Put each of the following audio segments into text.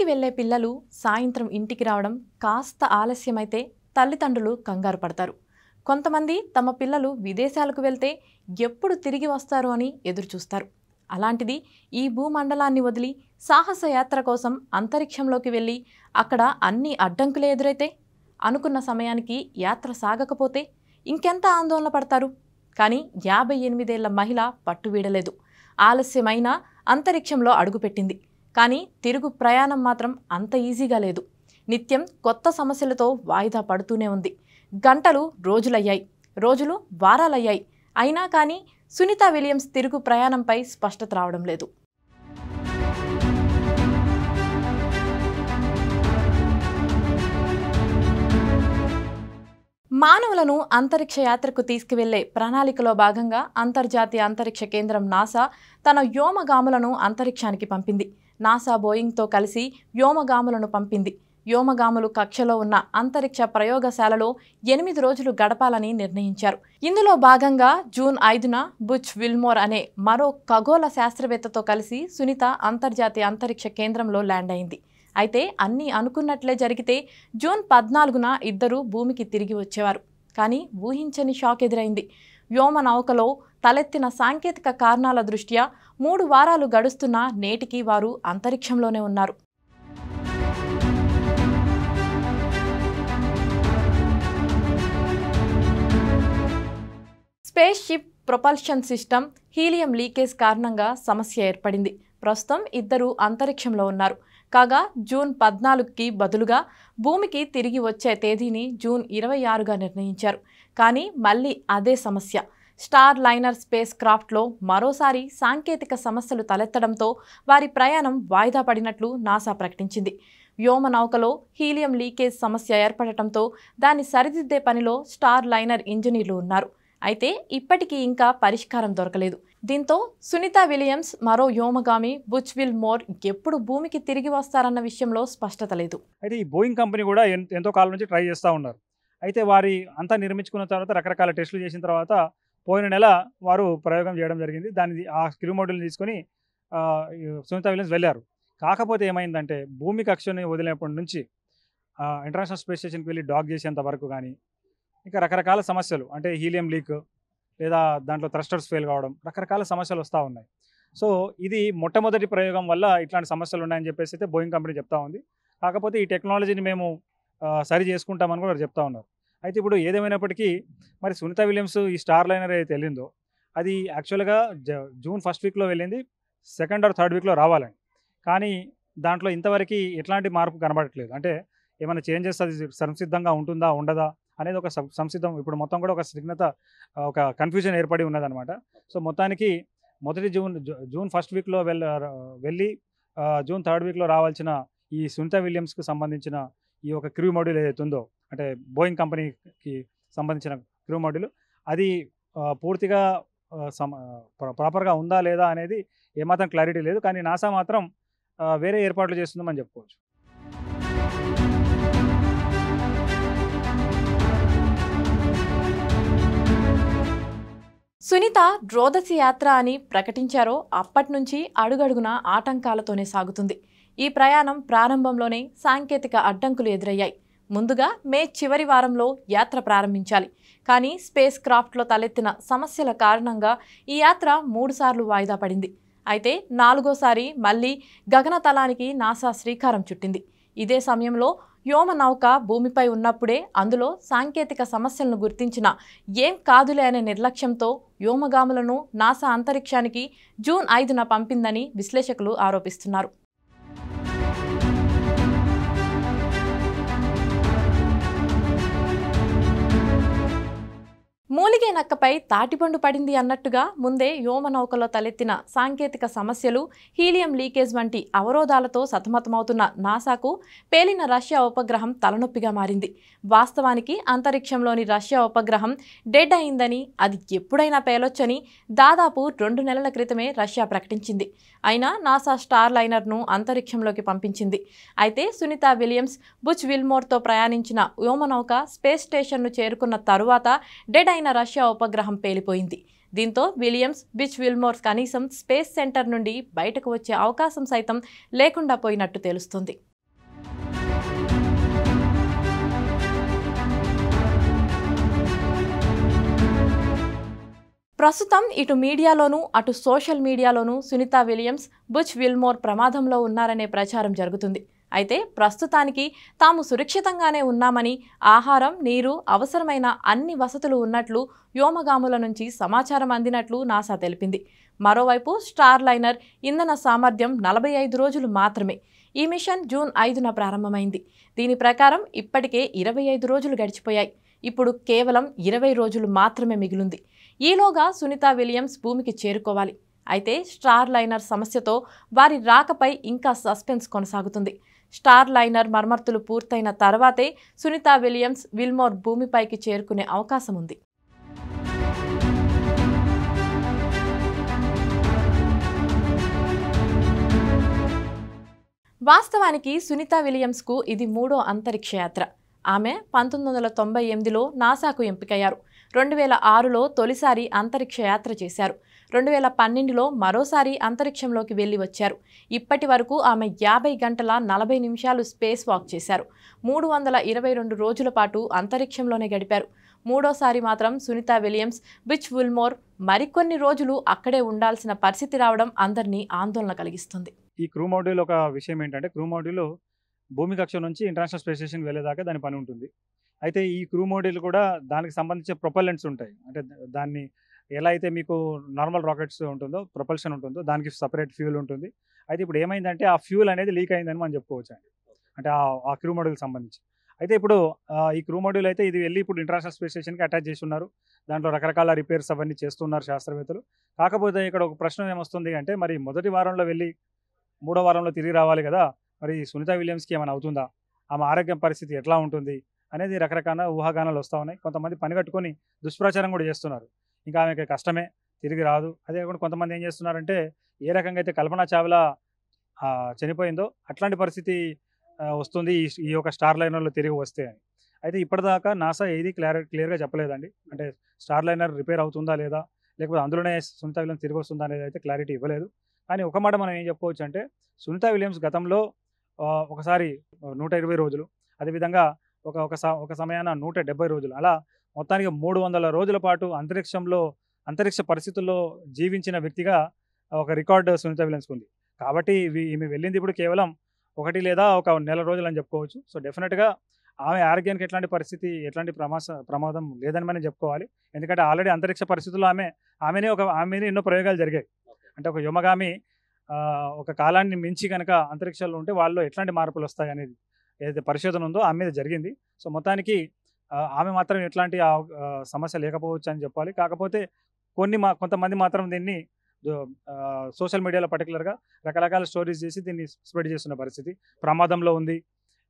స్కూల్కి వెళ్లే పిల్లలు సాయంత్రం ఇంటికి రావడం కాస్త ఆలస్యమైతే తల్లిదండ్రులు కంగారు పడతారు. కొంతమంది తమ పిల్లలు విదేశాలకు వెళ్తే ఎప్పుడు తిరిగి వస్తారు అని ఎదురుచూస్తారు. అలాంటిది ఈ భూమండలాన్ని వదిలి సాహస యాత్ర కోసం అంతరిక్షంలోకి వెళ్ళి అక్కడ అన్ని అడ్డంకులు ఎదురైతే, అనుకున్న సమయానికి యాత్ర సాగకపోతే ఇంకెంత ఆందోళన పడతారు. కానీ 58 ఏళ్ల మహిళ పట్టువీడలేదు. ఆలస్యమైన అంతరిక్షంలో అడుగుపెట్టింది. కానీ తిరుగు ప్రయాణం మాత్రం అంత ఈజీగా లేదు. నిత్యం కొత్త సమస్యలతో వాయిదా పడుతూనే ఉంది. గంటలు రోజులయ్యాయి, రోజులు వారాలయ్యాయి. అయినా కానీ సునీత విలియమ్స్ తిరుగు ప్రయాణంపై స్పష్టత రావడం లేదు. మానవులను అంతరిక్ష యాత్రకు తీసుకువెళ్లే ప్రణాళికలో భాగంగా అంతర్జాతీయ అంతరిక్ష కేంద్రం నాసా తన వ్యోమగాములను అంతరిక్షానికి పంపింది. నాసా బోయింగ్తో కలిసి వ్యోమగాములను పంపింది. వ్యోమగాములు కక్షలో ఉన్న అంతరిక్ష ప్రయోగశాలలో 8 రోజులు గడపాలని నిర్ణయించారు. ఇందులో భాగంగా జూన్ 5న బుచ్ విల్మోర్ అనే మరో ఖగోళ శాస్త్రవేత్తతో కలిసి సునీత అంతర్జాతీయ అంతరిక్ష కేంద్రంలో ల్యాండ్ అయింది. అయితే అన్నీ అనుకున్నట్లే జరిగితే జూన్ 14న ఇద్దరూ భూమికి తిరిగి వచ్చేవారు. కానీ ఊహించని షాక్ ఎదురైంది. వ్యోమ నౌకలో తలెత్తిన సాంకేతిక కారణాల దృష్ట్యా 3 వారాలు గడుస్తున్నా నేటికి వారు అంతరిక్షంలోనే ఉన్నారు. Space ship propulsion system helium leakage కారణంగా సమస్య ఏర్పడింది. ప్రస్తుతం ఇద్దరు అంతరిక్షంలో ఉన్నారు. కాగా జూన్ 14కి బదులుగా భూమికి తిరిగి వచ్చే తేదీని జూన్ 26గా నిర్ణయించారు. కానీ మళ్ళీ అదే సమస్య. స్టార్ లైనర్ స్పేస్ క్రాఫ్ట్లో మరోసారి సాంకేతిక సమస్యలు తలెత్తడంతో వారి ప్రయాణం వాయిదా పడినట్లు నాసా ప్రకటించింది. వ్యోమ నౌకలో హీలియం లీకేజ్ సమస్య ఏర్పడటంతో దాన్ని సరిదిద్దే పనిలో స్టార్ లైనర్ ఇంజనీర్లు ఉన్నారు. అయితే ఇప్పటికీ ఇంకా పరిష్కారం దొరకలేదు. దీంతో సునీత విలియమ్స్ మరో వ్యోమగామి బుచ్ విల్మోర్ ఎప్పుడు భూమికి తిరిగి వస్తారన్న విషయంలో స్పష్టత లేదు. అయితే ఈ బోయింగ్ కంపెనీ కూడా ఎంతో కాలం నుంచి ట్రై చేస్తూ ఉన్నారు. అయితే వారి అంతా నిర్మించుకున్న తర్వాత రకరకాల టెస్టులు చేసిన తర్వాత పోయిన నెల వారు ప్రయోగం చేయడం జరిగింది. దాన్ని ఆ క్రూ మోడ్యూల్ని తీసుకొని సునీత విలియమ్స్ వెళ్ళారు. కాకపోతే ఏమైందంటే భూమి కక్షని వదిలినప్పటి నుంచి ఇంటర్నేషనల్ స్పేస్ స్టేషన్కి వెళ్ళి డాక్ చేసేంత వరకు కానీ ఇంకా రకరకాల సమస్యలు, అంటే హీలియం లీక్ లేదా దాంట్లో థ్రస్టర్స్ ఫెయిల్ కావడం, రకరకాల సమస్యలు వస్తూ ఉన్నాయి. సో ఇది మొట్టమొదటి ప్రయోగం వల్ల ఇట్లాంటి సమస్యలు ఉన్నాయని చెప్పేసి అయితే బోయింగ్ కంపెనీ చెప్తా ఉంది. కాకపోతే ఈ టెక్నాలజీని మేము సరి చేసుకుంటామని కూడా చెప్తా ఉన్నారు. అయితే ఇప్పుడు ఏదేమైనప్పటికీ మరి సునీత విలియమ్స్ ఈ స్టార్ లైనర్ అయితే వెళ్ళిందో అది యాక్చువల్గా జూన్ 1st వీక్లో వెళ్ళింది, 2nd or 3rd వీక్లో రావాలని. కానీ దాంట్లో ఇంతవరకు ఎట్లాంటి మార్పు కనబడట్లేదు. అంటే ఏమైనా చేంజెస్ అది సంసిద్ధంగా ఉంటుందా ఉండదా అనేది ఒక సంసిద్ధం ఇప్పుడు మొత్తం కూడా ఒక సిగ్నత ఒక కన్ఫ్యూజన్ ఏర్పడి ఉన్నదనమాట. సో మొత్తానికి మొదటి జూన్ 1st వీక్లో వెళ్ళి జూన్ 3rd వీక్లో రావాల్సిన ఈ సునీత విలియమ్స్కి సంబంధించిన ఈ ఒక క్రూ మోడ్యూల్ ఏదైతే ఉందో, అంటే బోయింగ్ కంపెనీకి సంబంధించిన క్రూ మోడ్యూల్, అది పూర్తిగా ప్రాపర్గా ఉందా లేదా అనేది ఏమాత్రం క్లారిటీ లేదు. కానీ నాసా మాత్రం వేరే ఏర్పాట్లు చేస్తుందని చెప్పుకోవచ్చు. సునీత రోదసి యాత్ర అని ప్రకటించారో అప్పటి నుంచి అడుగడుగున ఆటంకాలతోనే సాగుతుంది. ఈ ప్రయాణం ప్రారంభంలోనే సాంకేతిక అడ్డంకులు ఎదురయ్యాయి. ముందుగా మే చివరి వారంలో యాత్ర ప్రారంభించాలి. కానీ స్పేస్ క్రాఫ్ట్లో తలెత్తిన సమస్యల కారణంగా ఈ యాత్ర 3 సార్లు వాయిదా పడింది. అయితే 4వసారి మళ్లీ గగనతలానికి నాసా శ్రీకారం చుట్టింది. ఇదే సమయంలో వ్యోమ నౌక భూమిపై ఉన్నప్పుడే అందులో సాంకేతిక సమస్యలను గుర్తించిన ఏం కాదులే అనే నిర్లక్ష్యంతో వ్యోమగాములను నాసా అంతరిక్షానికి జూన్ 5న పంపిందని విశ్లేషకులు ఆరోపిస్తున్నారు. మూలిగే నక్కపై తాటిపండు పడింది అన్నట్టుగా ముందే వ్యోమనౌకలో తలెత్తిన సాంకేతిక సమస్యలు, హీలియం లీకేజ్ వంటి అవరోధాలతో సతమతమవుతున్న నాసాకు పేలిన రష్యా ఉపగ్రహం తలనొప్పిగా మారింది. వాస్తవానికి అంతరిక్షంలోని రష్యా ఉపగ్రహం డెడ్ అయిందని, అది ఎప్పుడైనా పేలొచ్చని దాదాపు 2 నెలల క్రితమే రష్యా ప్రకటించింది. అయినా నాసా స్టార్ లైనర్ను అంతరిక్షంలోకి పంపించింది. అయితే సునీత విలియమ్స్ బుచ్ విల్మోర్తో ప్రయాణించిన వ్యోమనౌక స్పేస్ స్టేషన్ను చేరుకున్న తరువాత డెడ్ అయిన రష్యా ఉపగ్రహం పేలిపోయింది. దీంతో విలియమ్స్, బుచ్ విల్మోర్ కనీసం స్పేస్ సెంటర్ నుండి బయటకు వచ్చే అవకాశం సైతం లేకుండా పోయినట్టు తెలుస్తుంది. ప్రస్తుతం ఇటు మీడియాలోనూ అటు సోషల్ మీడియాలోనూ సునీత విలియమ్స్, బుచ్ విల్మోర్ ప్రమాదంలో ఉన్నారనే ప్రచారం జరుగుతుంది. అయితే ప్రస్తుతానికి తాము సురక్షితంగానే ఉన్నామని, ఆహారం, నీరు, అవసరమైన అన్ని వసతులు ఉన్నట్లు వ్యోమగాముల నుంచి సమాచారం అందినట్లు నాసా తెలిపింది. మరోవైపు స్టార్ లైనర్ ఇంధన సామర్థ్యం 45 రోజులు మాత్రమే. ఈ మిషన్ జూన్ 5న ప్రారంభమైంది. దీని ప్రకారం ఇప్పటికే 25 రోజులు గడిచిపోయాయి. ఇప్పుడు కేవలం 20 రోజులు మాత్రమే మిగిలింది. ఈలోగా సునీత విలియమ్స్ భూమికి చేరుకోవాలి. అయితే స్టార్ లైనర్ సమస్యతో వారి రాకపై ఇంకా సస్పెన్స్ కొనసాగుతుంది. స్టార్ లైనర్ మరమ్మతులు పూర్తయిన తర్వాతే సునీత విలియమ్స్, విల్మోర్ భూమిపైకి చేరుకునే అవకాశం ఉంది. వాస్తవానికి సునీత విలియమ్స్కు ఇది 3వ అంతరిక్ష యాత్ర. ఆమె 1998లో నాసాకు ఎంపికయ్యారు. 2006లో తొలిసారి అంతరిక్ష యాత్ర చేశారు. 2012లో మరోసారి అంతరిక్షంలోకి వెళ్లి వచ్చారు. ఇప్పటి వరకు ఆమె 50 గంటల 40 నిమిషాలు స్పేస్ వాక్ చేశారు. 322 రోజుల పాటు అంతరిక్షంలోనే గడిపారు. మూడోసారి మాత్రం సునీత విలియమ్స్, బుచ్ విల్మోర్ మరికొన్ని రోజులు అక్కడే ఉండాల్సిన పరిస్థితి రావడం అందరినీ ఆందోళన కలిగిస్తుంది. ఈ క్రూ మాడ్యూల్ ఒక విషయం ఏంటంటే, క్రూ మాడ్యూల్ భూమి కక్ష నుంచి ఇంటర్నేషనల్ స్పేస్ స్టేషన్కి వెళ్ళేదాకా దాని పని ఉంటుంది. అయితే ఈ క్రూ మాడ్యూల్ కూడా దానికి సంబంధించిన ప్రొపల్లెంట్స్ ఉంటాయి. అంటే దాన్ని ఎలా అయితే మీకు నార్మల్ రాకెట్స్ ఉంటుందో, ప్రొపల్షన్ ఉంటుందో, దానికి సపరేట్ ఫ్యూల్ ఉంటుంది. అయితే ఇప్పుడు ఏమైందంటే ఆ ఫ్యూల్ అనేది లీక్ అయిందని మనం చెప్పుకోవచ్చు అండి. అంటే ఆ క్రూ మాడ్యూల్కి సంబంధించి. అయితే ఇప్పుడు ఈ క్రూ మాడ్యూల్ అయితే ఇది వెళ్ళి ఇప్పుడు ఇంటర్నేషనల్ స్పేస్ స్టేషన్కి అటాచ్ చేసి ఉన్నారు. దాంట్లో రకరకాల రిపేర్స్ అవన్నీ చేస్తున్నారు శాస్త్రవేత్తలు. కాకపోతే ఇక్కడ ఒక ప్రశ్న ఏమొస్తుంది అంటే, మరి మొదటి వారంలో వెళ్ళి మూడో వారంలో తిరిగి రావాలి కదా, మరి సునీత విలియమ్స్కి ఏమైనా అవుతుందా, ఆమె ఆరోగ్యం పరిస్థితి ఎట్లా ఉంటుంది అనేది రకరకాల ఊహాగానాలు వస్తూ ఉన్నాయి. కొంతమంది పని కట్టుకొని దుష్ప్రచారం కూడా చేస్తున్నారు. ఇంకా ఆమెకి కష్టమే, తిరిగి రాదు. అదే కాకుండా కొంతమంది ఏం చేస్తున్నారంటే, ఏ రకంగా అయితే కల్పనా చావ్లా చనిపోయిందో అట్లాంటి పరిస్థితి వస్తుంది ఈ యొక్క స్టార్ లైనర్లో తిరిగి వస్తే అని. అయితే ఇప్పటిదాకా నాసా ఏది క్లియర్గా చెప్పలేదండి. అంటే స్టార్ లైనర్ రిపేర్ అవుతుందా లేదా, లేకపోతే అందులోనే సునీత విలియమ్స్ తిరిగి వస్తుందా అనేది అయితే క్లారిటీ ఇవ్వలేదు. కానీ ఒక మాట మనం ఏం చెప్పుకోవచ్చు అంటే, సునీత విలియమ్స్ గతంలో ఒకసారి 120 రోజులు, అదేవిధంగా ఒక సమయాన 170 రోజులు, అలా మొత్తానికి 300 రోజుల పాటు అంతరిక్ష పరిస్థితుల్లో జీవించిన వ్యక్తిగా ఒక రికార్డు సునీత విలియమ్స్కి ఉంది. కాబట్టి ఈమె వెళ్ళింది ఇప్పుడు కేవలం 1 లేదా ఒక నెల రోజులు అని చెప్పుకోవచ్చు. సో డెఫినెట్గా ఆమె ఆరోగ్యానికి ఎట్లాంటి ప్రమాదం లేదని మనం చెప్పుకోవాలి. ఎందుకంటే ఆల్రెడీ అంతరిక్ష పరిస్థితుల్లో ఆమెనే ఎన్నో ప్రయోగాలు జరిగాయి. అంటే ఒక వ్యోమగామి ఒక కాలాన్ని మించి కనుక అంతరిక్షంలో ఉంటే వాళ్ళు ఎట్లాంటి మార్పులు వస్తాయి అనేది ఏదైతే పరిశోధన ఉందో ఆమె మీద జరిగింది. సో మొత్తానికి ఆమె మాత్రం ఎట్లాంటి సమస్య లేకపోవచ్చు అని చెప్పాలి. కాకపోతే కొంతమంది మాత్రం దీన్ని సోషల్ మీడియాలో పర్టికులర్గా రకరకాల స్టోరీస్ చేసి దీన్ని స్ప్రెడ్ చేస్తున్న పరిస్థితి. ప్రమాదంలో ఉంది,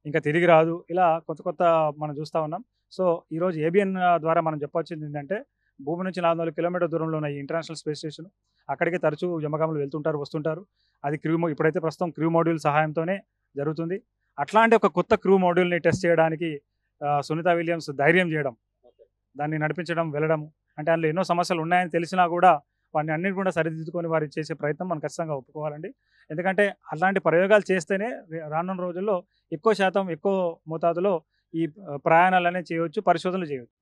ఇంకా తిరిగి రాదు, ఇలా కొత్త మనం చూస్తూ ఉన్నాం. సో ఈరోజు ఏబిఎన్ ద్వారా మనం చెప్పొచ్చింది ఏంటంటే, భూమి నుంచి 400 కిలోమీటర్ దూరంలో ఉన్న ఈ ఇంటర్నేషనల్ స్పేస్ స్టేషన్, అక్కడికి తరచూ వ్యోమగాములు వెళ్తుంటారు, వస్తుంటారు. అది ఇప్పుడైతే ప్రస్తుతం క్రూ మాడ్యూల్ సహాయంతోనే జరుగుతుంది. అట్లాంటి ఒక కొత్త క్రూ మాడ్యూల్ని టెస్ట్ చేయడానికి సునీత విలియమ్స్ ధైర్యం చేయడం, దాన్ని నడిపించడం, వెళ్ళడం, అంటే అందులో ఎన్నో సమస్యలు ఉన్నాయని తెలిసినా కూడా వాటిని అన్నిటి కూడా సరిదిద్దుకొని వారు చేసే ప్రయత్నం మనం ఖచ్చితంగా ఒప్పుకోవాలండి. ఎందుకంటే అలాంటి ప్రయోగాలు చేస్తేనే రానున్న రోజుల్లో ఎక్కువ మోతాదులో ఈ ప్రయాణాలనే చేయవచ్చు, పరిశోధనలు చేయవచ్చు.